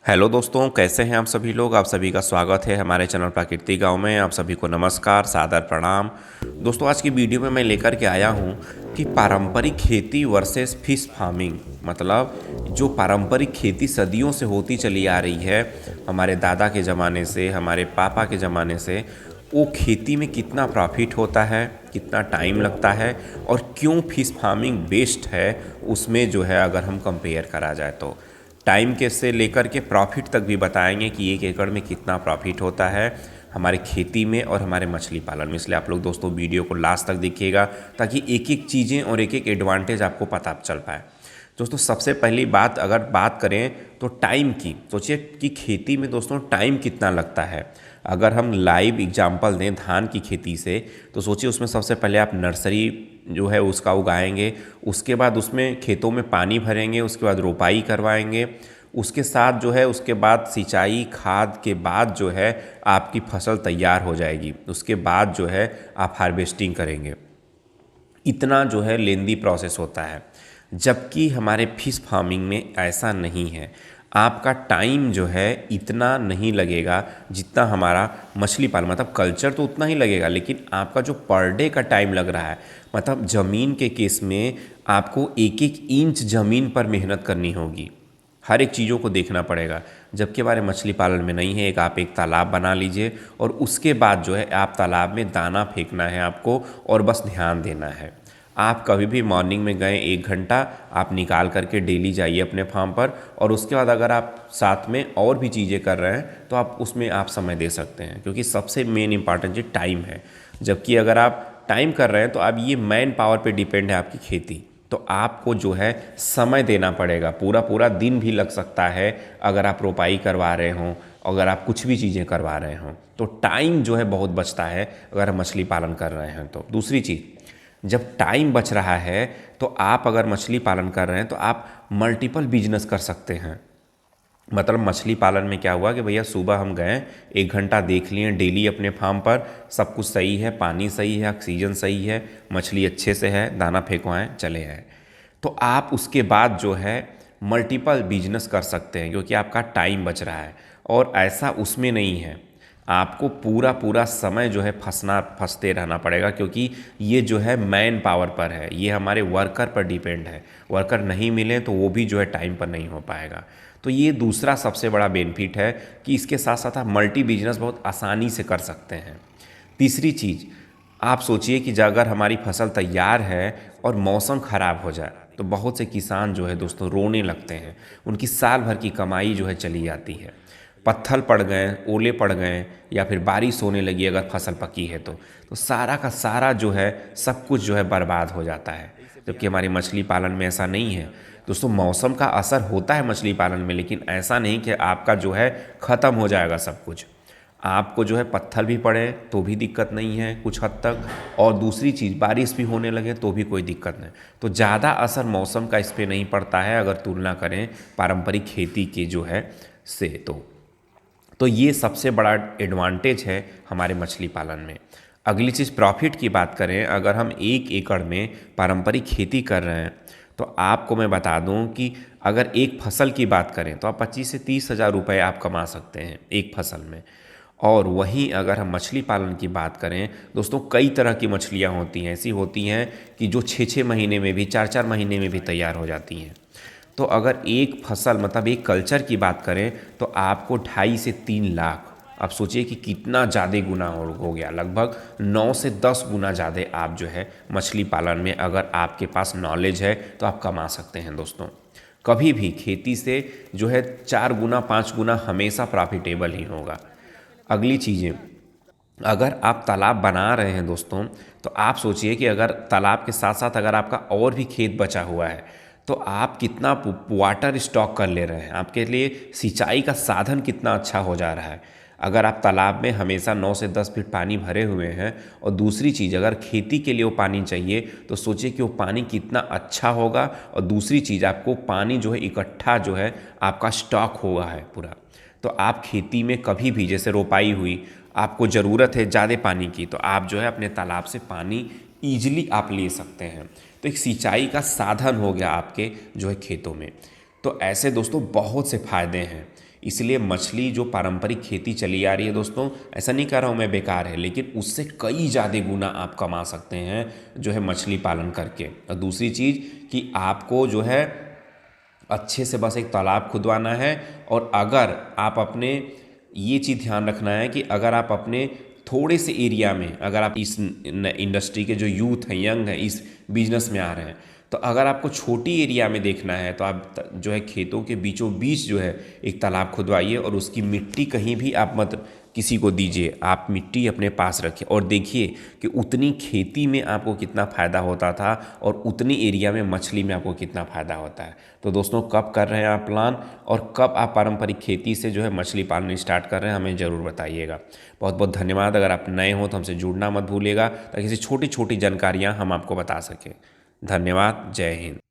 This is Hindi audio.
हेलो दोस्तों, कैसे हैं आप सभी लोग। आप सभी का स्वागत है हमारे चैनल प्राकृतिक गांव में। आप सभी को नमस्कार, सादर प्रणाम। दोस्तों, आज की वीडियो में मैं लेकर के आया हूं कि पारंपरिक खेती वर्सेस फिश फार्मिंग, मतलब जो पारंपरिक खेती सदियों से होती चली आ रही है, हमारे दादा के ज़माने से, हमारे पापा के ज़माने से, वो खेती में कितना प्रॉफिट होता है, कितना टाइम लगता है और क्यों फिश फार्मिंग बेस्ट है उसमें जो है अगर हम कंपेयर करा जाए तो टाइम के से लेकर के प्रॉफिट तक भी बताएंगे कि 1 एकड़ में कितना प्रॉफिट होता है हमारे खेती में और हमारे मछली पालन में। इसलिए आप लोग दोस्तों वीडियो को लास्ट तक देखिएगा ताकि एक एक चीज़ें और एक एक एडवांटेज आपको पता चल पाए। दोस्तों, सबसे पहली बात अगर बात करें तो टाइम की, सोचिए कि खेती में दोस्तों टाइम कितना लगता है। अगर हम लाइव एग्जांपल दें धान की खेती से, तो सोचिए उसमें सबसे पहले आप नर्सरी जो है उसका उगाएंगे, उसके बाद उसमें खेतों में पानी भरेंगे, उसके बाद रोपाई करवाएंगे, उसके साथ जो है उसके बाद सिंचाई खाद के बाद जो है आपकी फसल तैयार हो जाएगी। उसके बाद जो है आप हार्वेस्टिंग करेंगे। इतना जो है लेंदी प्रोसेस होता है, जबकि हमारे फिश फार्मिंग में ऐसा नहीं है। आपका टाइम जो है इतना नहीं लगेगा जितना हमारा मछली पालन, मतलब कल्चर तो उतना ही लगेगा, लेकिन आपका जो पर डे का टाइम लग रहा है, मतलब ज़मीन के केस में आपको एक एक इंच ज़मीन पर मेहनत करनी होगी, हर एक चीज़ों को देखना पड़ेगा। जबकि हमारे मछली पालन में नहीं है। आप एक तालाब बना लीजिए और उसके बाद जो है आप तालाब में दाना फेंकना है आपको और बस ध्यान देना है। आप कभी भी मॉर्निंग में गए 1 घंटा आप निकाल करके डेली जाइए अपने फार्म पर, और उसके बाद अगर आप साथ में और भी चीज़ें कर रहे हैं तो आप उसमें आप समय दे सकते हैं, क्योंकि सबसे मेन इंपॉर्टेंट चीज़ टाइम है। जबकि अगर आप टाइम कर रहे हैं तो अब ये मैन पावर पे डिपेंड है आपकी खेती, तो आपको जो है समय देना पड़ेगा। पूरा पूरा दिन भी लग सकता है अगर आप रोपाई करवा रहे हों, अगर आप कुछ भी चीज़ें करवा रहे हों, तो टाइम जो है बहुत बचता है अगर हम मछली पालन कर रहे हैं तो। दूसरी चीज़, जब टाइम बच रहा है तो आप अगर मछली पालन कर रहे हैं तो आप मल्टीपल बिजनेस कर सकते हैं। मतलब मछली पालन में क्या हुआ कि भैया सुबह हम गए 1 घंटा देख लिए डेली अपने फार्म पर, सब कुछ सही है, पानी सही है, ऑक्सीजन सही है, मछली अच्छे से है, दाना फेंकवाएं चले आए, तो आप उसके बाद जो है मल्टीपल बिजनेस कर सकते हैं, क्योंकि आपका टाइम बच रहा है। और ऐसा उसमें नहीं है, आपको पूरा पूरा समय जो है फंसते रहना पड़ेगा, क्योंकि ये जो है मैन पावर पर है, ये हमारे वर्कर पर डिपेंड है। वर्कर नहीं मिले तो वो भी जो है टाइम पर नहीं हो पाएगा। तो ये दूसरा सबसे बड़ा बेनिफिट है कि इसके साथ साथ आप मल्टी बिजनेस बहुत आसानी से कर सकते हैं। तीसरी चीज़, आप सोचिए कि अगर हमारी फसल तैयार है और मौसम ख़राब हो जाए तो बहुत से किसान जो है दोस्तों रोने लगते हैं, उनकी साल भर की कमाई जो है चली जाती है। पत्थर पड़ गए, ओले पड़ गए, या फिर बारिश होने लगी अगर फसल पकी है तो सारा का सारा जो है सब कुछ जो है बर्बाद हो जाता है। जबकि हमारी मछली पालन में ऐसा नहीं है दोस्तों। मौसम का असर होता है मछली पालन में, लेकिन ऐसा नहीं कि आपका जो है ख़त्म हो जाएगा सब कुछ। आपको जो है पत्थर भी पड़े तो भी दिक्कत नहीं है कुछ हद तक, और दूसरी चीज़ बारिश भी होने लगे तो भी कोई दिक्कत नहीं। तो ज़्यादा असर मौसम का इस पर नहीं पड़ता है अगर तुलना करें पारंपरिक खेती के जो है से। तो ये सबसे बड़ा एडवांटेज है हमारे मछली पालन में। अगली चीज़ प्रॉफिट की बात करें, अगर हम 1 एकड़ में पारंपरिक खेती कर रहे हैं तो आपको मैं बता दूं कि अगर एक फसल की बात करें तो आप 25 से 30 हज़ार रुपये आप कमा सकते हैं एक फसल में। और वहीं अगर हम मछली पालन की बात करें दोस्तों, कई तरह की मछलियां होती हैं, ऐसी होती हैं कि जो 6-6 महीने में भी, 4-4 महीने में भी तैयार हो जाती हैं। तो अगर एक फसल मतलब एक कल्चर की बात करें तो आपको 2.5 से 3 लाख, आप सोचिए कि कितना ज़्यादा गुना हो गया, लगभग 9 से 10 गुना ज़्यादा आप जो है मछली पालन में अगर आपके पास नॉलेज है तो आप कमा सकते हैं दोस्तों। कभी भी खेती से जो है 4 गुना 5 गुना हमेशा प्रॉफिटेबल ही होगा। अगली चीज़ें, अगर आप तालाब बना रहे हैं दोस्तों, तो आप सोचिए कि अगर तालाब के साथ साथ अगर आपका और भी खेत बचा हुआ है तो आप कितना वाटर स्टॉक कर ले रहे हैं, आपके लिए सिंचाई का साधन कितना अच्छा हो जा रहा है। अगर आप तालाब में हमेशा 9 से 10 फीट पानी भरे हुए हैं, और दूसरी चीज़ अगर खेती के लिए वो पानी चाहिए तो सोचिए कि वो पानी कितना अच्छा होगा। और दूसरी चीज़, आपको पानी जो है इकट्ठा जो है आपका स्टॉक हुआ है पूरा। तो आप खेती में कभी भी जैसे रोपाई हुई, आपको ज़रूरत है ज़्यादा पानी की, तो आप जो है अपने तालाब से पानी ईजिली आप ले सकते हैं। तो एक सिंचाई का साधन हो गया आपके जो है खेतों में। तो ऐसे दोस्तों बहुत से फ़ायदे हैं। इसलिए मछली जो पारंपरिक खेती चली आ रही है दोस्तों, ऐसा नहीं कह रहा हूँ मैं बेकार है, लेकिन उससे कई ज़्यादा गुना आप कमा सकते हैं जो है मछली पालन करके। और दूसरी चीज़ कि आपको जो है अच्छे से बस एक तालाब खुदवाना है। और अगर आप अपने, ये चीज़ ध्यान रखना है कि अगर आप अपने थोड़े से एरिया में, अगर आप इस इंडस्ट्री के जो यूथ हैं, यंग हैं, इस बिजनेस में आ रहे हैं, तो अगर आपको छोटी एरिया में देखना है तो आप जो है खेतों के बीचों बीच जो है एक तालाब खुदवाइए और उसकी मिट्टी कहीं भी आप मत किसी को दीजिए, आप मिट्टी अपने पास रखिए और देखिए कि उतनी खेती में आपको कितना फ़ायदा होता था और उतनी एरिया में मछली में आपको कितना फ़ायदा होता है। तो दोस्तों, कब कर रहे हैं आप प्लान और कब आप पारंपरिक खेती से जो है मछली पालन स्टार्ट कर रहे हैं, हमें ज़रूर बताइएगा। बहुत बहुत धन्यवाद। अगर आप नए हो तो हमसे जुड़ना मत भूलिएगा ताकि ऐसी छोटी छोटी जानकारियाँ हम आपको बता सकें। धन्यवाद। जय हिंद।